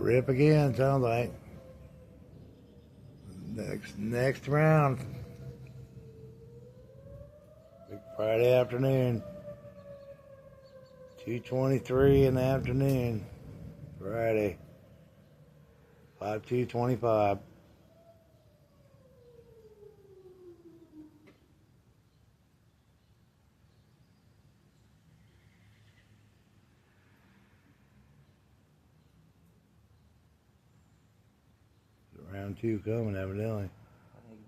rip again, sounds like. Next round. Big Friday afternoon. 2:23 in the afternoon. Friday. 5/2/25. Round two coming, evidently. I think